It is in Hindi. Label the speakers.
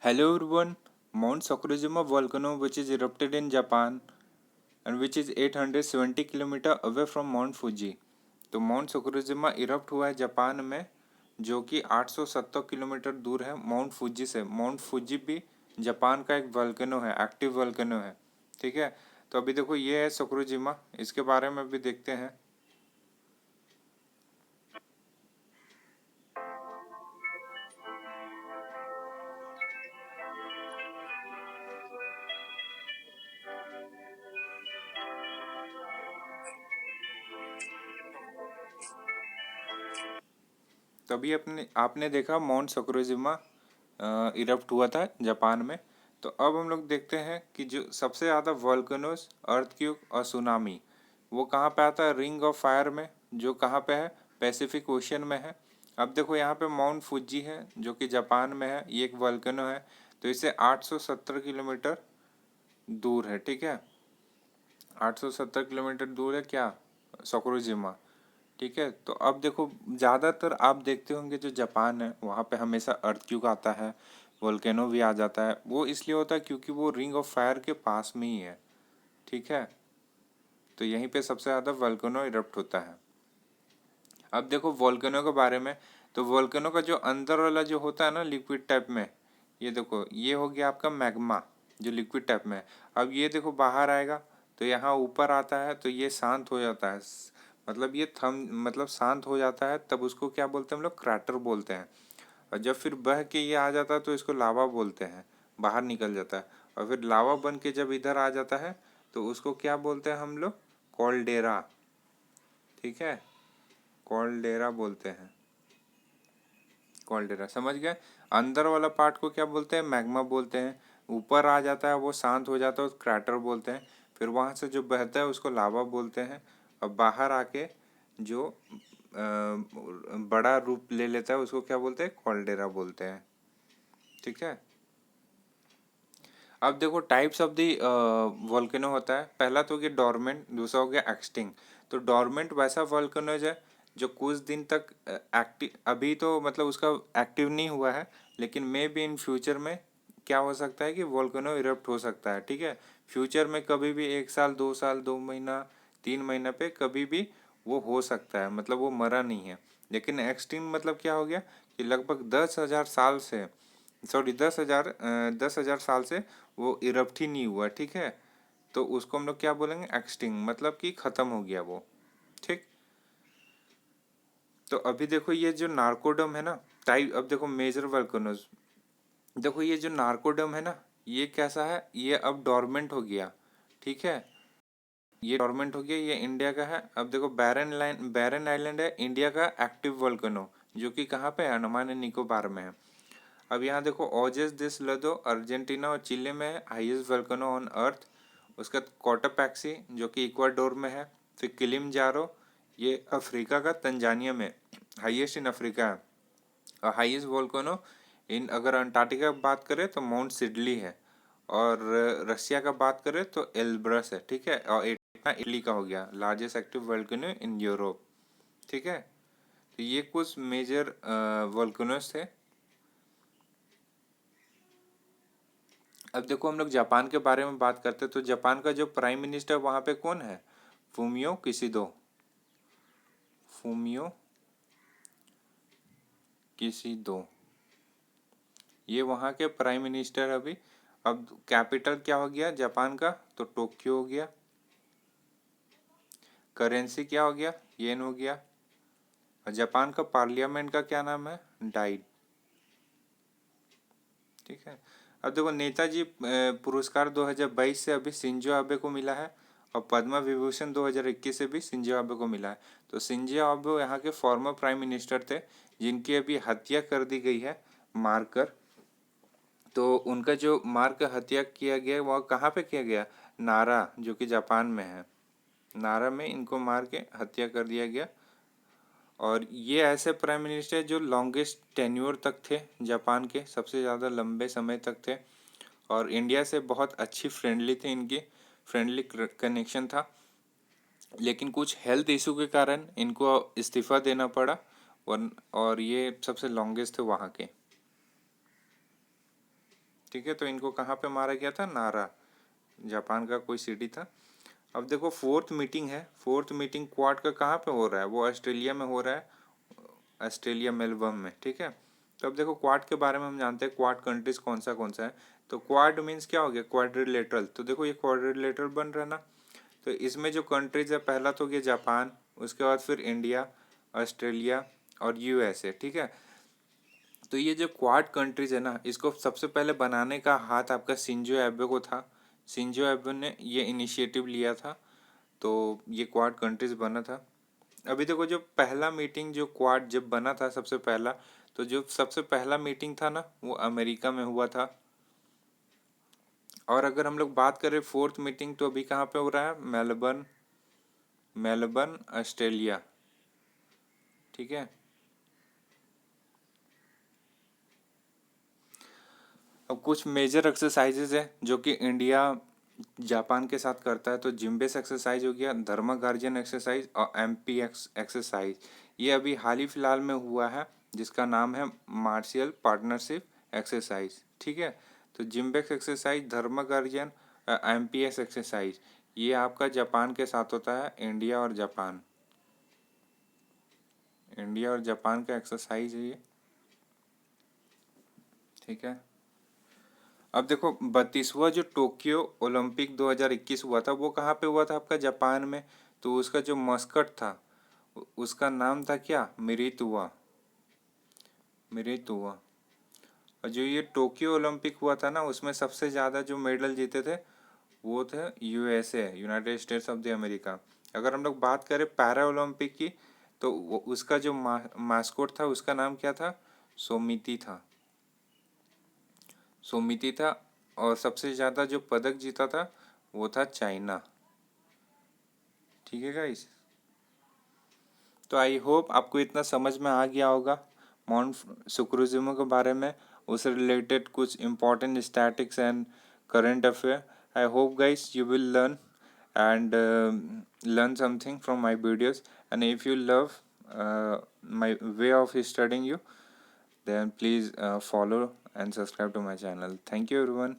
Speaker 1: Hello everyone. Mount Sakurajima volcano, which is erupted in Japan and which is 870 kilometre away from Mount Fuji. तो माउंट सकुराजिमा इरप्ट हुआ है जापान में, जो कि 870 किलोमीटर दूर है माउंट फुजी से। माउंट फुजी भी जापान का एक वोल्केनो है, एक्टिव वोल्केनो है। ठीक है, तो अभी देखो ये है सकुराजिमा, इसके बारे में भी देखते हैं। तभी अपने आपने देखा माउंट सकुराजिमा इरप्ट हुआ था जापान में। तो अब हम लोग देखते हैं कि जो सबसे ज़्यादा वॉल्केनोस, अर्थक्वेक और सुनामी वो कहाँ पे आता है? रिंग ऑफ फायर में, जो कहाँ पे है? पैसिफिक ओशियन में है। अब देखो यहाँ पे माउंट फुजी है जो कि जापान में है, ये एक वॉल्केनो है। तो इससे 870 किलोमीटर दूर है। ठीक है, 870 किलोमीटर दूर है क्या? सकुराजिमा। ठीक है, तो अब देखो ज़्यादातर आप देखते होंगे जो जापान है वहाँ पे हमेशा अर्थक्वेक आता है, वोल्केनो भी आ जाता है। वो इसलिए होता है क्योंकि वो रिंग ऑफ फायर के पास में ही है। ठीक है, तो यहीं पे सबसे ज़्यादा वोल्केनो इरप्ट होता है। अब देखो वोल्केनो के बारे में, तो वोल्केनो का जो अंदर वाला जो होता है ना लिक्विड टाइप में, ये देखो ये हो गया आपका मैग्मा जो लिक्विड टाइप में है। अब ये देखो बाहर आएगा तो यहाँ ऊपर आता है तो ये शांत हो जाता है। मतलब ये थम मतलब शांत हो जाता है, तब उसको क्या बोलते हैं हम लोग? क्रैटर बोलते हैं। और जब फिर बह के ये आ जाता है तो इसको लावा बोलते हैं, बाहर निकल जाता है। और फिर लावा बन के जब इधर आ जाता है तो उसको क्या बोलते हैं हम लोग? कॉल्डेरा। ठीक है, कॉल्डेरा बोलते हैं। कॉल्डेरा समझ गए। अंदर वाला पार्ट को क्या बोलते हैं? मैग्मा बोलते हैं। ऊपर आ जाता है वो शांत हो जाता है, उस क्रैटर बोलते हैं। फिर वहाँ से जो बहता है उसको लावा बोलते हैं। और बाहर आके जो बड़ा रूप ले लेता है उसको क्या बोलते हैं? कॉल्डेरा बोलते हैं। ठीक है, अब देखो टाइप्स ऑफ दी वोल्केनो होता है। पहला तो ये डोरमेंट, दूसरा हो गया एक्सटिंग। तो डोरमेंट वैसा वोल्केनोज है जो कुछ दिन तक एक्टिव, अभी तो मतलब उसका एक्टिव नहीं हुआ है, लेकिन मे बी इन फ्यूचर में क्या हो सकता है कि वोल्केनो इरप्ट हो सकता है। ठीक है, फ्यूचर में कभी भी 1 साल 2 साल 2 महीना 3 महीना पे कभी भी वो हो सकता है, मतलब वो मरा नहीं है। लेकिन एक्सटिंग मतलब क्या हो गया कि लगभग 10,000 साल से, सॉरी 10,000 साल से वो इरप्ट ही नहीं हुआ। ठीक है, तो उसको हम लोग क्या बोलेंगे? एक्सटिंग, मतलब कि खत्म हो गया वो। ठीक, तो अभी देखो ये जो नार्कोडम है ना टाइप, अब देखो मेजर वोल्केनोज, देखो ये जो नार्कोडम है ना, ये कैसा है? ये अब डोरमेंट हो गया। ठीक है, ये डोरमेंट हो गया, ये इंडिया का है। अब देखो बैरन आइलैंड है इंडिया का एक्टिव वोल्केनो, जो कि कहाँ पे है? अंडमान एंड निकोबार में है। अब यहाँ देखो ओजेस दिस लदो अर्जेंटीना और चिले में है, हाईएस्ट वोल्केनो ऑन अर्थ। उसका कोटापैक्सी जो कि इक्वाडोर में है। फिर किलिमंजारो, ये अफ्रीका का तंजानिया में, हाईएस्ट इन अफ्रीका है। और हाईएस्ट वोल्केनो इन, अगर अंटार्कटिका की बात करें तो माउंट सिडली है। और रसिया का बात करें तो एल्ब्रस है। ठीक है, और इटली का हो गया largest active volcano in Europe. ठीक है, तो ये कुछ मेजर वोल्केनोस थे। अब देखो हम लोग जापान के बारे में बात करते हैं, तो जापान का जो प्राइम मिनिस्टर वहाँ पे कौन है? फूमियो किशिदो। फूमियो किशिदो, ये वहाँ के प्राइम मिनिस्टर अभी। अब कैपिटल क्या हो गया जापान का? तो टोक्यो हो गया। करेंसी क्या हो गया? येन हो गया। और जापान का पार्लियामेंट का क्या नाम है? डाइट। ठीक है, अब देखो नेताजी पुरस्कार 2022 से अभी शिंजो आबे को मिला है। और पद्म विभूषण 2021 से भी शिंजो आबे को मिला है। तो शिंजो आबे यहाँ के फॉर्मर प्राइम मिनिस्टर थे, जिनकी अभी हत्या कर दी गई है मारकर। तो उनका जो मार कर हत्या किया गया वह कहाँ पे किया गया? नारा, जो कि जापान में है। नारा में इनको मार के हत्या कर दिया गया। और ये ऐसे प्राइम मिनिस्टर जो लॉन्गेस्ट टेन्योर तक थे, जापान के सबसे ज़्यादा लंबे समय तक थे। और इंडिया से बहुत अच्छी फ्रेंडली थी, इनकी फ्रेंडली कनेक्शन था। लेकिन कुछ हेल्थ इशू के कारण इनको इस्तीफ़ा देना पड़ा। और ये सबसे लॉन्गेस्ट थे वहाँ के। ठीक है, तो इनको कहाँ पे मारा गया था? नारा, जापान का कोई सिटी था। अब देखो फोर्थ मीटिंग है, फोर्थ मीटिंग क्वाड का कहाँ पे हो रहा है? वो ऑस्ट्रेलिया में हो रहा है, ऑस्ट्रेलिया मेलबर्न में। ठीक है, तो अब देखो क्वाड के बारे में हम जानते हैं, क्वाड कंट्रीज कौन सा है। तो क्वाड मीन्स क्या हो गया? क्वाड्रिलेटरल। तो देखो ये क्वाड्रिलेटरल बन रहा है ना। तो इसमें जो कंट्रीज है, पहला तो गया जापान, उसके बाद फिर इंडिया, ऑस्ट्रेलिया और यूएसए। ठीक है, तो ये जो क्वाड कंट्रीज है ना, इसको सबसे पहले बनाने का हाथ आपका शिंजो एबे को था। शिंजो एबे ने ये इनिशिएटिव लिया था, तो ये क्वाड कंट्रीज बना था। अभी देखो जो पहला मीटिंग जो क्वाड जब बना था सबसे पहला, तो जो सबसे पहला मीटिंग था ना, वो अमेरिका में हुआ था। और अगर हम लोग बात करें फोर्थ मीटिंग, तो अभी कहाँ पे हो रहा है? Melbourne, Melbourne Australia. ठीक है, अब कुछ मेजर एक्सरसाइजेज है जो कि इंडिया जापान के साथ करता है। तो जिम्बेस एक्सरसाइज हो गया, धर्मा गार्जियन एक्सरसाइज और एमपी एक्सरसाइज। ये अभी हाल ही फिलहाल में हुआ है, जिसका नाम है मार्शियल पार्टनरशिप एक्सरसाइज। ठीक है, तो जिम्बेक्स एक्सरसाइज, धर्मा गार्जियन, एमपीएस एक्सरसाइज, ये आपका जापान के साथ होता है, इंडिया और जापान, इंडिया और जापान का एक्सरसाइज है ये। ठीक है, अब देखो 32वां जो टोक्यो ओलंपिक 2021 हुआ था, वो कहाँ पे हुआ था? आपका जापान में। तो उसका जो मस्कट था, उसका नाम था क्या? मिरितुआ, मिरितुआ। और जो ये टोक्यो ओलंपिक हुआ था ना, उसमें सबसे ज़्यादा जो मेडल जीते थे वो थे USA, United states of the America. अगर हम लोग बात करें पैरा ओलंपिक की, तो उसका जो मास्कोट था, उसका नाम क्या था? सोमिति था, सोमिति था। और सबसे ज़्यादा जो पदक जीता था वो था चाइना। ठीक है गाइस, तो आई होप आपको इतना समझ में आ गया होगा माउंट सुक्रुजिमा के बारे में, उससे रिलेटेड कुछ important statics and current affair. I hope guys you will learn and learn something from my videos, and if you love my way of studying you, then please follow and subscribe to my channel. Thank you everyone.